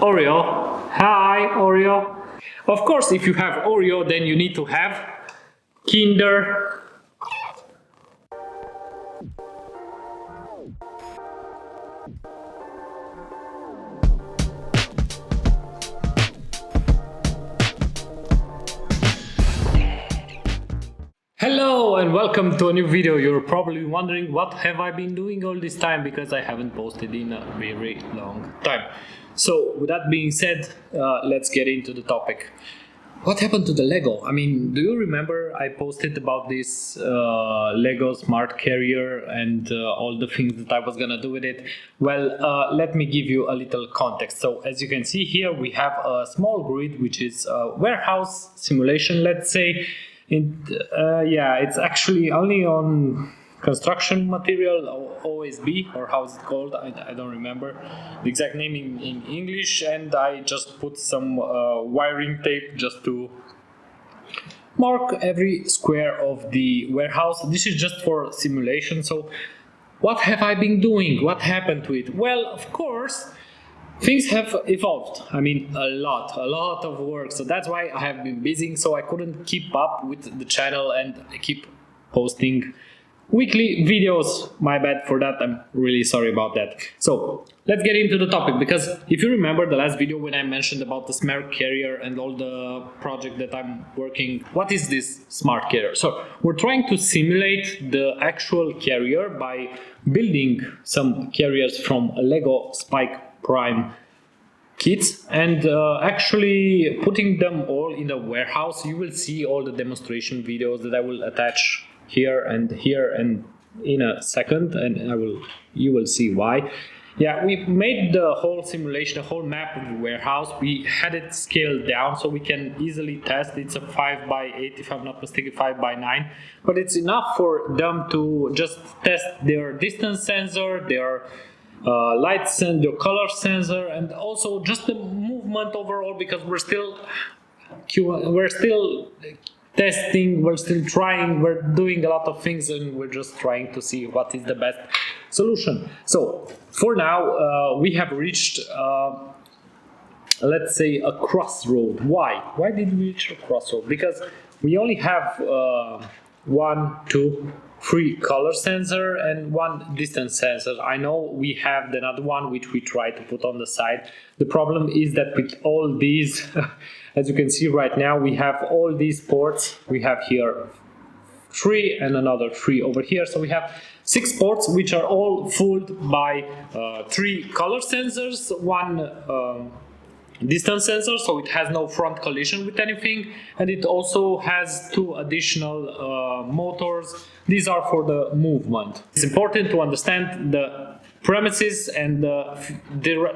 Oreo. Hi, Oreo. Of course, if you have Oreo, then you need to have Kinder. Hello and welcome to a new video. You're probably wondering what have I been doing all this time, because I haven't posted in a very long time. So with that being said, let's get into the topic. What happened to the Lego? I mean, do you remember I posted about this Lego smart carrier and all the things that I was gonna do with it? Well, let me give you a little context. So as you can see here, we have a small grid, which is a warehouse simulation, let's say. It's actually only on construction material, OSB, or how is it called? I don't remember the exact name in English, and I just put some wiring tape just to mark every square of the warehouse. This is just for simulation. So what have I been doing? What happened to it? Well, of course, things have evolved. I mean, a lot of work. So that's why I have been busy. So I couldn't keep up with the channel and keep posting weekly videos. My bad for that. I'm really sorry about that. So let's get into the topic, because if you remember the last video when I mentioned about the smart carrier and all the project that I'm working, what is this smart carrier? So we're trying to simulate the actual carrier by building some carriers from a Lego Spike Prime kits and actually putting them all in the warehouse. You will see all the demonstration videos that I will attach here and in a second, and you will see why. Yeah, we made the whole simulation, the whole map of the warehouse. We had it scaled down so we can easily test. It's a 5x8, if I'm not mistaken, 5x9, but it's enough for them to just test their distance sensor, their light sensor, their color sensor, and also just the movement overall, because we're still testing, we're still trying, we're doing a lot of things, and we're just trying to see what is the best solution. So for now, we have reached, let's say, a crossroad. Why did we reach a crossroad? Because we only have 1, 2, 3 color sensor and 1 distance sensor. I know we have another one which we try to put on the side. The problem is that with all these, as you can see right now, we have all these ports. We have here 3 and another 3 over here. So we have 6 ports which are all fooled by 3 color sensors, 1 distance sensor, so it has no front collision with anything, and it also has 2 additional motors. These are for the movement. It's important to understand the premises and the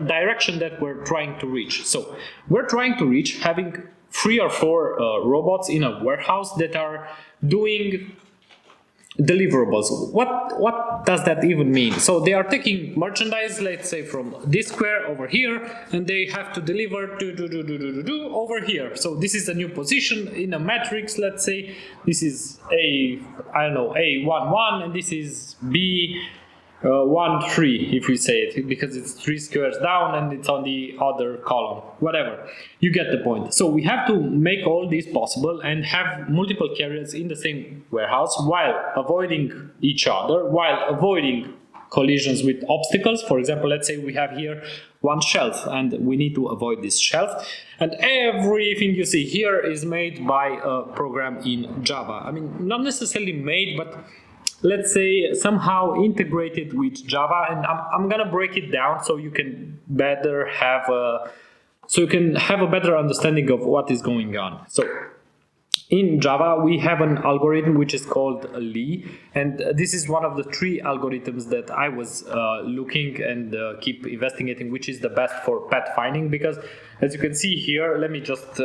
direction that we're trying to reach. So we're trying to reach having 3 or 4 robots in a warehouse that are doing deliverables. What does that even mean? So they are taking merchandise, let's say from this square over here, and they have to deliver over here. So this is a new position in a matrix. Let's say this is A11, and this is B13, if we say it, because it's 3 squares down and it's on the other column. Whatever, you get the point. So we have to make all this possible and have multiple carriers in the same warehouse while avoiding each other, while avoiding collisions with obstacles. For example, let's say we have here 1 shelf and we need to avoid this shelf, and everything you see here is made by a program in Java. I mean, not necessarily made, but let's say, somehow integrated with Java, and I'm gonna break it down so you can better have a better understanding of what is going on. So in Java, we have an algorithm which is called Lee, and this is one of the 3 algorithms that I was looking and keep investigating, which is the best for pathfinding, because as you can see here, let me just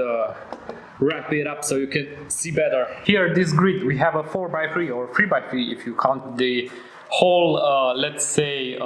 wrap it up so you can see better. Here, this grid, we have a 4x3 or 3x3 if you count the whole, let's say,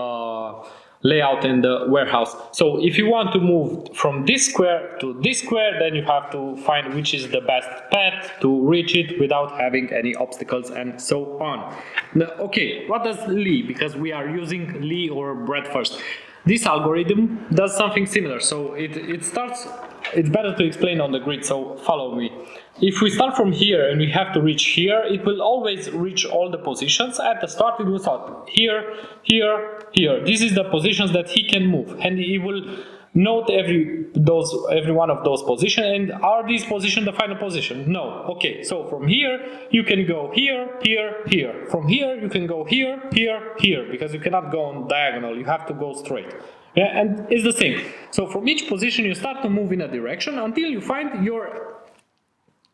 layout in the warehouse. So if you want to move from this square to this square, then you have to find which is the best path to reach it without having any obstacles and so on. Now, okay, what does Lee? Because we are using Lee or breadth first. This algorithm does something similar. So it starts, it's better to explain on the grid, so follow me. If we start from here and we have to reach here, it will always reach all the positions. At the start, it will start here, here, here. This is the positions that he can move, and he will note every one of those positions. And are these positions the final position? No. Okay, so from here you can go here, here, here. From here you can go here, here, here, because you cannot go on diagonal. You have to go straight. Yeah, and it's the same. So from each position you start to move in a direction until you find your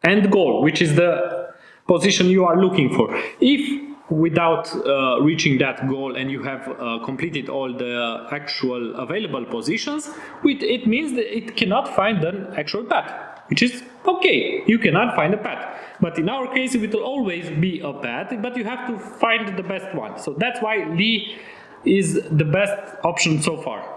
end goal, which is the position you are looking for. If without reaching that goal and you have completed all the actual available positions, it means that it cannot find an actual path, which is okay, you cannot find a path. But in our case, it will always be a path, but you have to find the best one. So that's why Lee is the best option so far.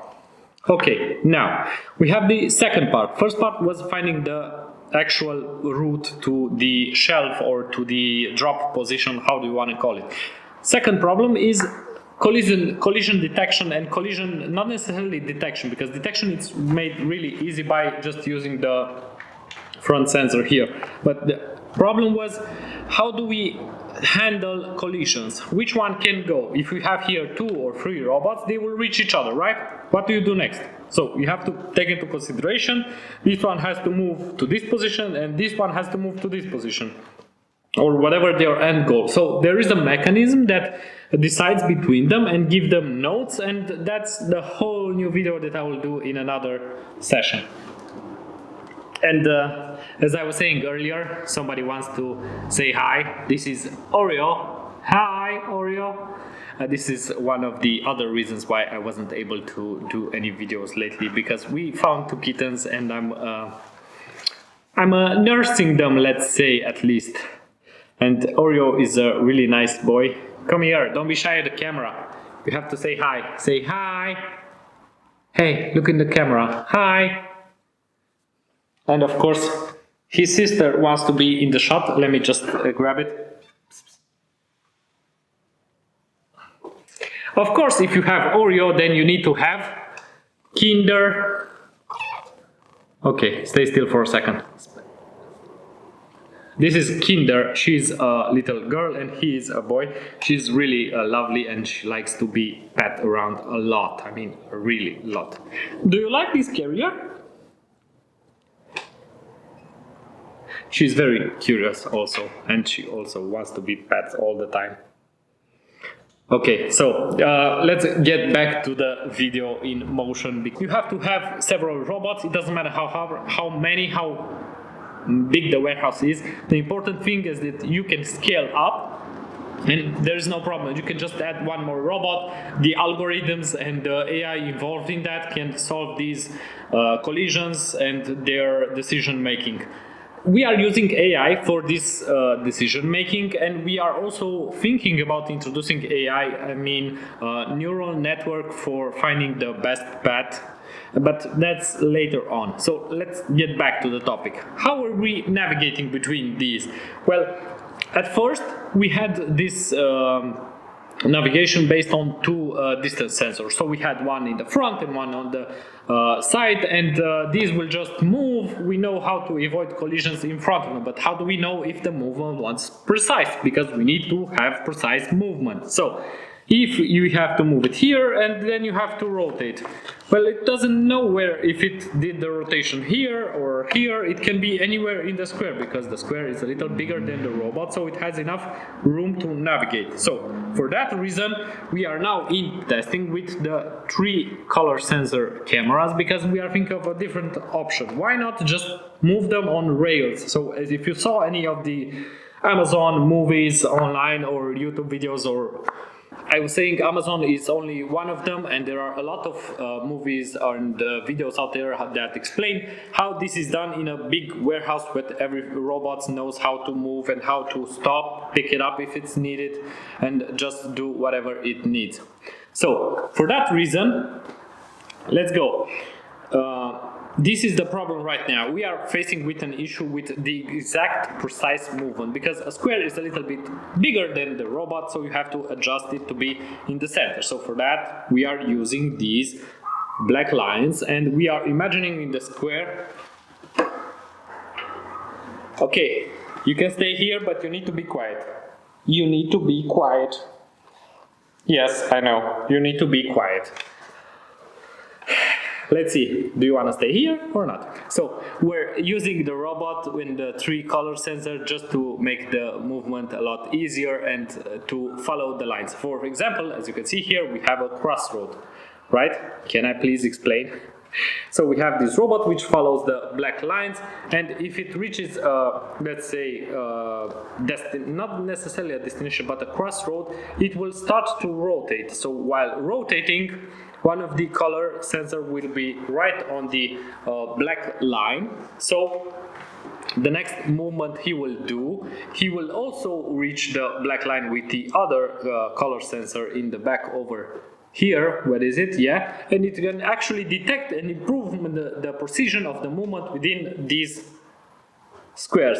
Okay, now we have the second part. First part was finding the actual route to the shelf or to the drop position, how do you want to call it. Second problem is collision detection, and collision not necessarily detection, because detection is made really easy by just using the front sensor here. But the problem was, how do we handle collisions? Which one can go? If we have here 2 or 3 robots, they will reach each other, right? What do you do next? So you have to take into consideration, this one has to move to this position and this one has to move to this position, or whatever their end goal. So there is a mechanism that decides between them and give them notes, and that's the whole new video that I will do in another session. And as I was saying earlier, somebody wants to say hi. This is Oreo. Hi, Oreo. This is one of the other reasons why I wasn't able to do any videos lately, because we found 2 kittens and I'm nursing them, let's say, at least. And Oreo is a really nice boy. Come here, don't be shy at the camera. You have to say hi. Say hi. Hey, look in the camera. Hi. And of course, his sister wants to be in the shot. Let me just grab it. Of course, if you have Oreo, then you need to have Kinder. Okay, stay still for a second. This is Kinder. She's a little girl and he is a boy. She's really lovely and she likes to be pet around a lot. I mean, really a lot. Do you like this carrier? She's very curious also, and she also wants to be pet all the time. Okay, so let's get back to the video in motion. You have to have several robots. It doesn't matter how big the warehouse is. The important thing is that you can scale up, and there's no problem. You can just add one more robot. The algorithms and the AI involved in that can solve these collisions and their decision making. We are using AI for this decision making, and we are also thinking about introducing AI, neural network for finding the best path, but that's later on. So let's get back to the topic. How are we navigating between these? Well, at first we had this navigation based on 2 distance sensors. So we had one in the front and one on the side, and these will just move. We know how to avoid collisions in front of them, but how do we know if the movement was precise? Because we need to have precise movement. So if you have to move it here and then you have to rotate. Well, it doesn't know where, if it did the rotation here or here. It can be anywhere in the square because the square is a little bigger than the robot, so it has enough room to navigate. So for that reason, we are now in testing with the 3 color sensor cameras because we are thinking of a different option. Why not just move them on rails? So as if you saw any of the Amazon movies online or YouTube videos, or I was saying Amazon is only one of them, and there are a lot of movies and videos out there that explain how this is done in a big warehouse where every robot knows how to move and how to stop, pick it up if it's needed, and just do whatever it needs. So for that reason, let's go. This is the problem right now. We are facing with an issue with the exact precise movement because a square is a little bit bigger than the robot, so you have to adjust it to be in the center. So for that, we are using these black lines and we are imagining in the square. Okay, you can stay here, but you need to be quiet. You need to be quiet. Yes, I know. You need to be quiet. Let's see, do you want to stay here or not? So we're using the robot in the 3 color sensor just to make the movement a lot easier and to follow the lines. For example, as you can see here, we have a crossroad, right? Can I please explain? So we have this robot which follows the black lines, and if it reaches, let's say, not necessarily a destination, but a crossroad, it will start to rotate. So while rotating, one of the color sensor will be right on the black line. So the next movement he will do, he will also reach the black line with the other color sensor in the back over here. What is it? Yeah, and it can actually detect and improve the precision of the movement within these squares.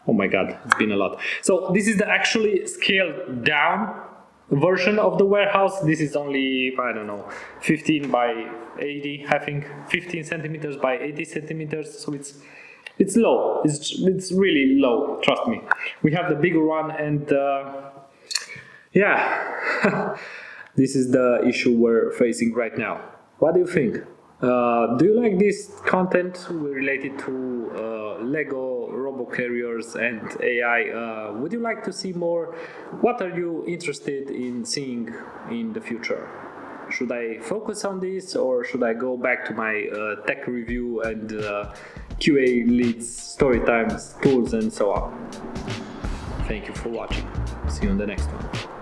Oh my god, it's been a lot. So this is the actually scaled down version of the warehouse. This is only, I don't know, 15 by 80, I think 15 centimeters by 80 centimeters, so it's low, it's really low, trust me. We have the bigger one, and yeah, this is the issue we're facing right now. What do you think? Do you like this content related to Lego, robo-carriers and AI? Would you like to see more? What are you interested in seeing in the future? Should I focus on this, or should I go back to my tech review and QA leads, story times, tools and so on? Thank you for watching. See you on the next one.